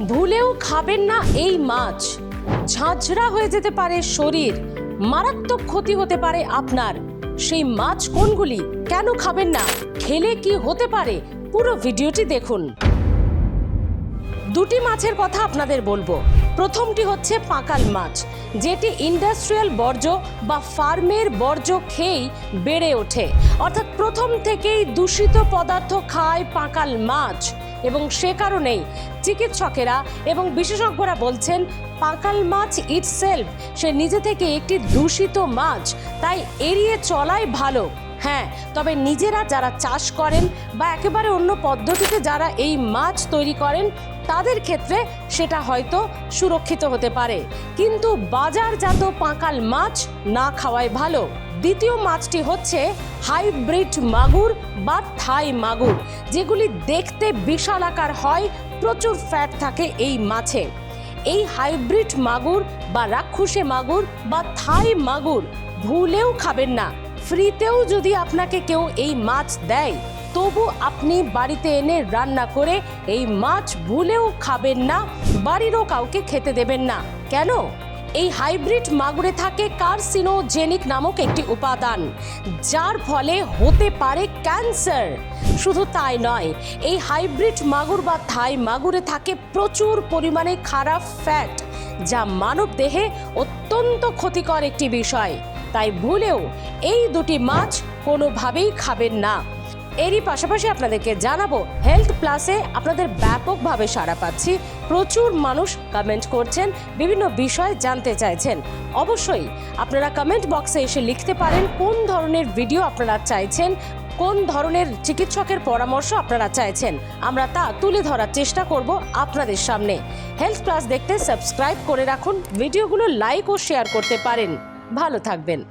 ভুলেও খাবেন না এই মাছ। ঝাঁঝরা হয়ে যেতে পারে শরীর, মারাত্মক ক্ষতি হতে পারে আপনার। সেই মাছ কোনগুলি, কেন খাবেন না, খেলে কি হতে পারে, পুরো ভিডিওটি দেখুন। দুটি মাছের কথা আপনাদের বলবো। প্রথমটি হচ্ছে পাঁকাল মাছ, যেটি ইন্ডাস্ট্রিয়াল বর্জ্য বা ফার্মের বর্জ্য খেয়েই বেড়ে ওঠে, অর্থাৎ প্রথম থেকেই দূষিত পদার্থ খায় পাঁকাল মাছ। এবং সে কারণেই চিকিৎসকেরা এবং বিশেষজ্ঞরা বলছেন পাঁকাল মাছ ইটসেলফ সে নিজে থেকে একটি দূষিত মাছ, তাই এড়িয়ে চলাই ভালো। হ্যাঁ, তবে নিজেরা যারা চাষ করেন বা একেবারে অন্য পদ্ধতিতে যারা এই মাছ তৈরি করেন তাদের ক্ষেত্রে সেটা হয়তো সুরক্ষিত হতে পারে, কিন্তু বাজারজাত পাঁকাল মাছ না খাওয়াই ভালো। দ্বিতীয় মাছটি হচ্ছে হাইব্রিড মাগুর বা থাই মাগুর, যেগুলি দেখতে বিশাল আকার হয়, প্রচুর ফ্যাট থাকে এই মাছে। এই হাইব্রিড মাগুর বা রাক্ষসে মাগুর বা থাই মাগুর ভুলেও খাবেন না। ফ্রিতেও যদি আপনাকে কেউ এই মাছ দেয়, তবু আপনি বাড়িতে এনে রান্না করে এই মাছ ভুলেও খাবেন না, বাড়িরও কাউকে খেতে দেবেন না। কেন? এই হাইব্রিড মাগুরে থাকে কার্সিনোজেনিক নামক একটি উপাদান, যার ফলে হতে পারে ক্যান্সার। শুধু তাই নয়, এই হাইব্রিড মাগুর বা থাই মাগুরে থাকে প্রচুর পরিমাণে খারাপ ফ্যাট, যা মানব দেহে অত্যন্ত ক্ষতিকর একটি বিষয়। তাই ভুলেও এই দুটি মাছ কোনোভাবেই খাবেন না। এরই পাশাপাশি আপনাদেরকে জানাবো, হেলথ প্লাসে আপনাদের ব্যাপকভাবে সাড়া পাচ্ছি। প্রচুর মানুষ কমেন্ট করছেন, বিভিন্ন বিষয় জানতে চাইছেন। অবশ্যই আপনারা কমেন্ট বক্সে এসে লিখতে পারেন কোন ধরনের ভিডিও আপনারা চাইছেন, কোন ধরনের চিকিৎসকের পরামর্শ আপনারা চাইছেন। আমরা তা তুলে ধরার চেষ্টা করব আপনাদের সামনে। হেলথ প্লাস দেখতে সাবস্ক্রাইব করে রাখুন, ভিডিওগুলো লাইক ও শেয়ার করতে পারেন। ভালো থাকবেন।